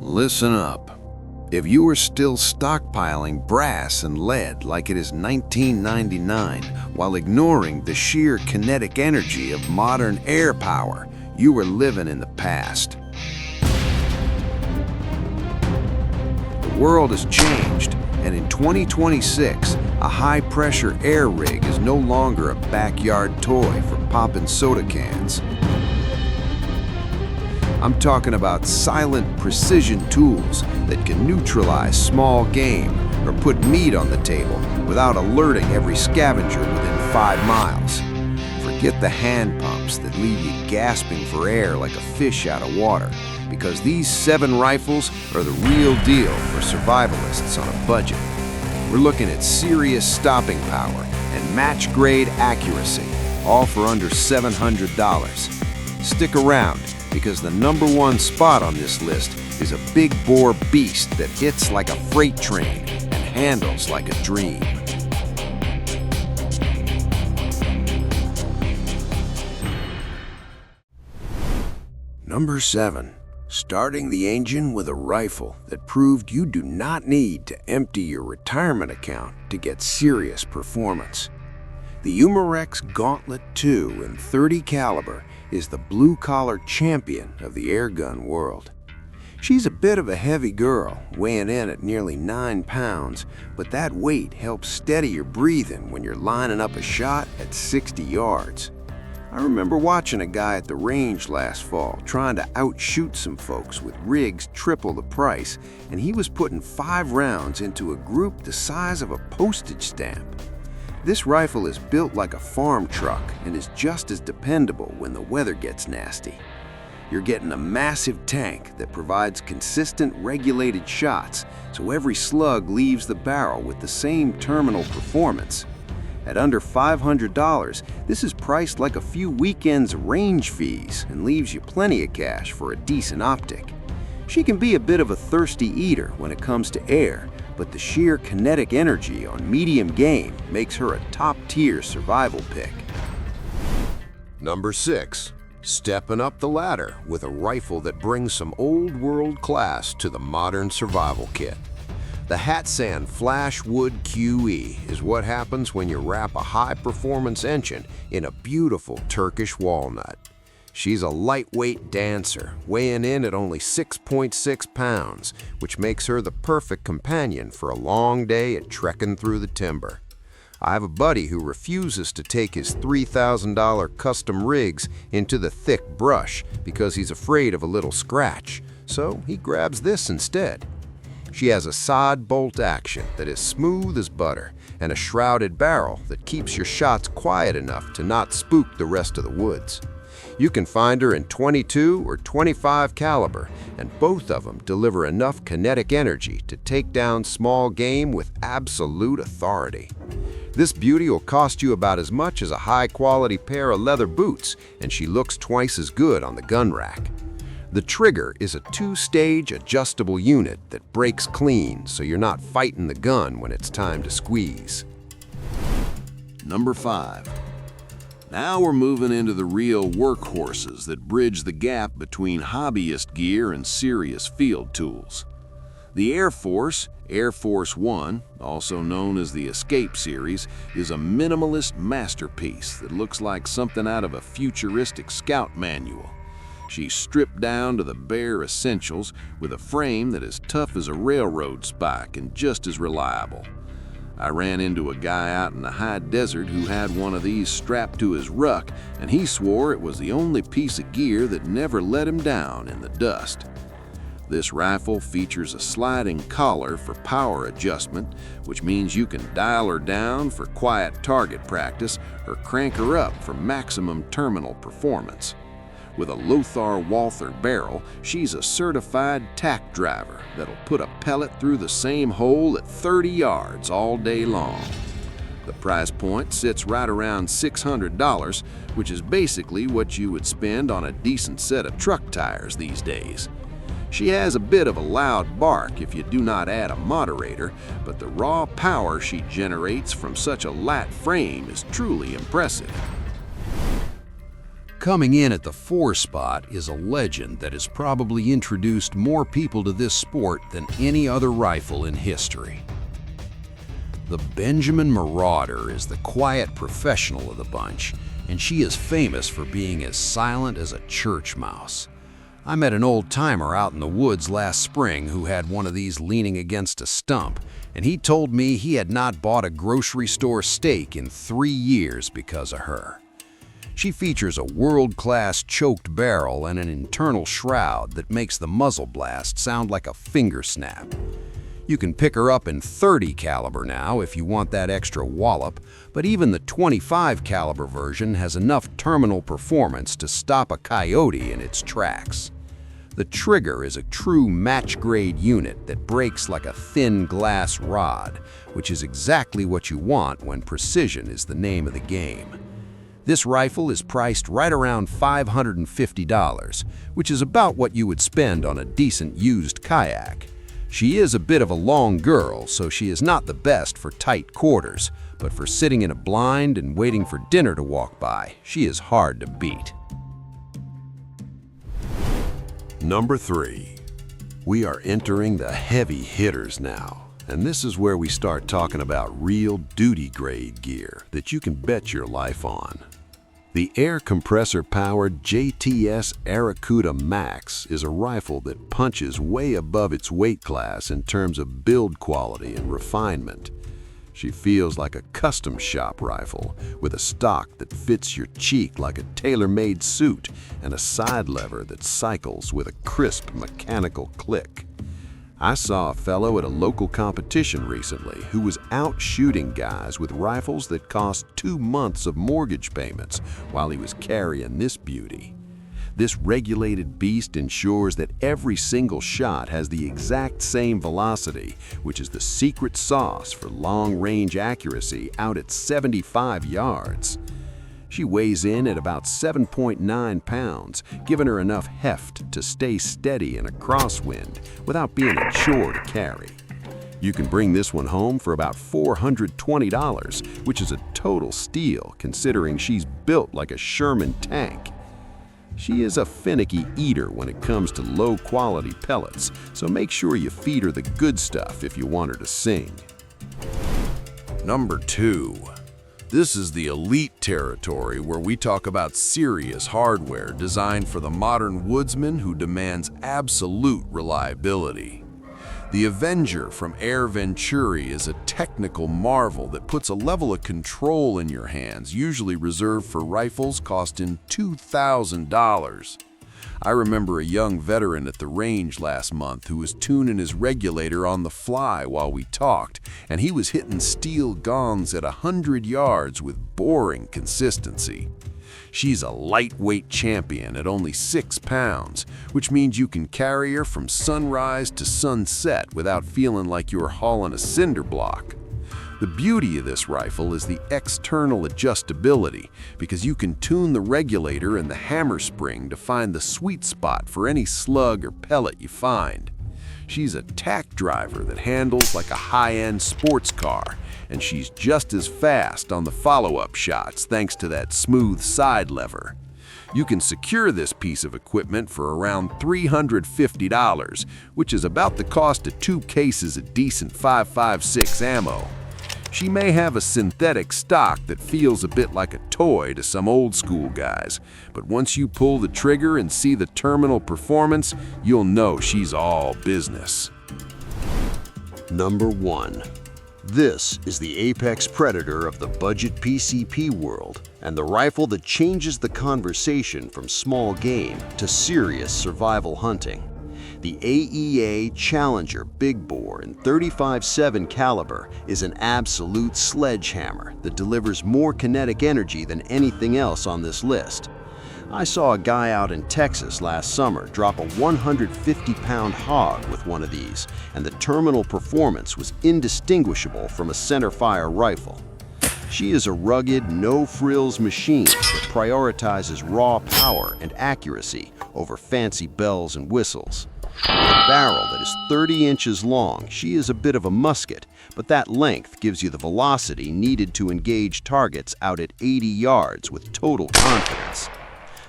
Listen up. If you are still stockpiling brass and lead like it is 1999 while ignoring the sheer kinetic energy of modern air power, you are living in the past. The world has changed, and in 2026, a high-pressure air rig is no longer a backyard toy for popping soda cans. I'm talking about silent precision tools that can neutralize small game or put meat on the table without alerting every scavenger within 5 miles. Forget the hand pumps that leave you gasping for air like a fish out of water, because these 7 rifles are the real deal for survivalists on a budget. We're looking at serious stopping power and match-grade accuracy, all for under $700. Stick around, because the #1 spot on this list is a big bore beast that hits like a freight train and handles like a dream. Number 7. Starting the engine with a rifle that proved you do not need to empty your retirement account to get serious performance. The Umarex Gauntlet II in .30 caliber is the blue-collar champion of the airgun world. She's a bit of a heavy girl, weighing in at nearly 9 pounds, but that weight helps steady your breathing when you're lining up a shot at 60 yards. I remember watching a guy at the range last fall trying to outshoot some folks with rigs triple the price, and he was putting 5 rounds into a group the size of a postage stamp. This rifle is built like a farm truck and is just as dependable when the weather gets nasty. You're getting a massive tank that provides consistent, regulated shots, so every slug leaves the barrel with the same terminal performance. At under $500, this is priced like a few weekends' range fees and leaves you plenty of cash for a decent optic. She can be a bit of a thirsty eater when it comes to air, but the sheer kinetic energy on medium game makes her a top-tier survival pick. Number 6. Stepping up the ladder with a rifle that brings some old-world class to the modern survival kit. The Hatsan Flashwood QE is what happens when you wrap a high-performance engine in a beautiful Turkish walnut. She's a lightweight dancer, weighing in at only 6.6 pounds, which makes her the perfect companion for a long day at trekking through the timber. I have a buddy who refuses to take his $3,000 custom rigs into the thick brush because he's afraid of a little scratch, so he grabs this instead. She has a side bolt action that is smooth as butter and a shrouded barrel that keeps your shots quiet enough to not spook the rest of the woods. You can find her in .22 or .25 caliber, and both of them deliver enough kinetic energy to take down small game with absolute authority. This beauty will cost you about as much as a high-quality pair of leather boots, and she looks twice as good on the gun rack. The trigger is a 2-stage adjustable unit that breaks clean, so you're not fighting the gun when it's time to squeeze. Number 5. Now we're moving into the real workhorses that bridge the gap between hobbyist gear and serious field tools. The Air Force One, also known as the Escape series, is a minimalist masterpiece that looks like something out of a futuristic scout manual. She's stripped down to the bare essentials with a frame that is tough as a railroad spike and just as reliable. I ran into a guy out in the high desert who had one of these strapped to his ruck, and he swore it was the only piece of gear that never let him down in the dust. This rifle features a sliding collar for power adjustment, which means you can dial her down for quiet target practice or crank her up for maximum terminal performance. With a Lothar Walther barrel, she's a certified tack driver that'll put a pellet through the same hole at 30 yards all day long. The price point sits right around $600, which is basically what you would spend on a decent set of truck tires these days. She has a bit of a loud bark if you do not add a moderator, but the raw power she generates from such a light frame is truly impressive. Coming in at the 4 spot is a legend that has probably introduced more people to this sport than any other rifle in history. The Benjamin Marauder is the quiet professional of the bunch, and she is famous for being as silent as a church mouse. I met an old-timer out in the woods last spring who had one of these leaning against a stump, and he told me he had not bought a grocery store steak in 3 years because of her. She features a world-class choked barrel and an internal shroud that makes the muzzle blast sound like a finger snap. You can pick her up in .30 caliber now if you want that extra wallop, but even the .25 caliber version has enough terminal performance to stop a coyote in its tracks. The trigger is a true match-grade unit that breaks like a thin glass rod, which is exactly what you want when precision is the name of the game. This rifle is priced right around $550, which is about what you would spend on a decent used kayak. She is a bit of a long girl, so she is not the best for tight quarters, but for sitting in a blind and waiting for dinner to walk by, she is hard to beat. Number 3. We are entering the heavy hitters now, and this is where we start talking about real duty-grade gear that you can bet your life on. The air compressor-powered JTS Aracuda Max is a rifle that punches way above its weight class in terms of build quality and refinement. She feels like a custom shop rifle with a stock that fits your cheek like a tailor-made suit and a side lever that cycles with a crisp mechanical click. I saw a fellow at a local competition recently who was out shooting guys with rifles that cost 2 months of mortgage payments while he was carrying this beauty. This regulated beast ensures that every single shot has the exact same velocity, which is the secret sauce for long-range accuracy out at 75 yards. She weighs in at about 7.9 pounds, giving her enough heft to stay steady in a crosswind without being a chore to carry. You can bring this one home for about $420, which is a total steal considering she's built like a Sherman tank. She is a finicky eater when it comes to low-quality pellets, so make sure you feed her the good stuff if you want her to sing. Number 2. This is the elite territory where we talk about serious hardware designed for the modern woodsman who demands absolute reliability. The Avenger from Air Venturi is a technical marvel that puts a level of control in your hands, usually reserved for rifles costing $2,000. I remember a young veteran at the range last month who was tuning his regulator on the fly while we talked, and he was hitting steel gongs at 100 yards with boring consistency. She's a lightweight champion at only 6 pounds, which means you can carry her from sunrise to sunset without feeling like you're hauling a cinder block. The beauty of this rifle is the external adjustability, because you can tune the regulator and the hammer spring to find the sweet spot for any slug or pellet you find. She's a tack driver that handles like a high-end sports car, and she's just as fast on the follow-up shots thanks to that smooth side lever. You can secure this piece of equipment for around $350, which is about the cost of 2 cases of decent 5.56 ammo. She may have a synthetic stock that feels a bit like a toy to some old-school guys, but once you pull the trigger and see the terminal performance, you'll know she's all business. Number 1. This is the apex predator of the budget PCP world, and the rifle that changes the conversation from small game to serious survival hunting. The AEA Challenger Big Bore in .35-7 caliber is an absolute sledgehammer that delivers more kinetic energy than anything else on this list. I saw a guy out in Texas last summer drop a 150-pound hog with one of these, and the terminal performance was indistinguishable from a centerfire rifle. She is a rugged, no-frills machine that prioritizes raw power and accuracy over fancy bells and whistles. With a barrel that is 30 inches long, she is a bit of a musket, but that length gives you the velocity needed to engage targets out at 80 yards with total confidence.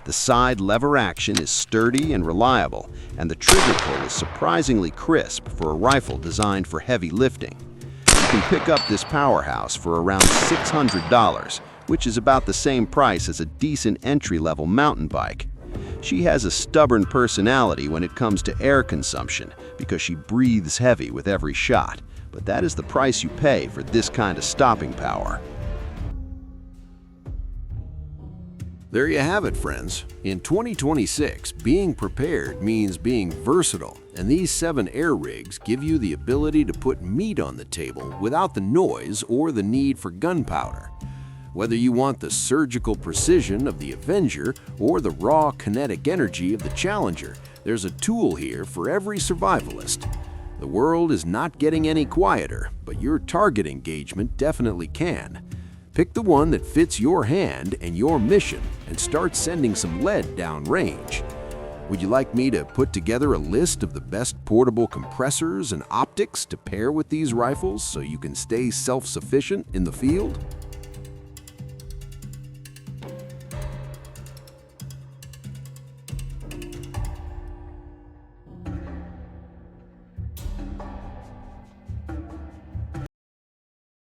The side lever action is sturdy and reliable, and the trigger pull is surprisingly crisp for a rifle designed for heavy lifting. You can pick up this powerhouse for around $600, which is about the same price as a decent entry-level mountain bike. She has a stubborn personality when it comes to air consumption because she breathes heavy with every shot, but that is the price you pay for this kind of stopping power. There you have it, friends. In 2026, being prepared means being versatile, and these 7 air rigs give you the ability to put meat on the table without the noise or the need for gunpowder. Whether you want the surgical precision of the Avenger or the raw kinetic energy of the Challenger, there's a tool here for every survivalist. The world is not getting any quieter, but your target engagement definitely can. Pick the one that fits your hand and your mission and start sending some lead downrange. Would you like me to put together a list of the best portable compressors and optics to pair with these rifles so you can stay self-sufficient in the field?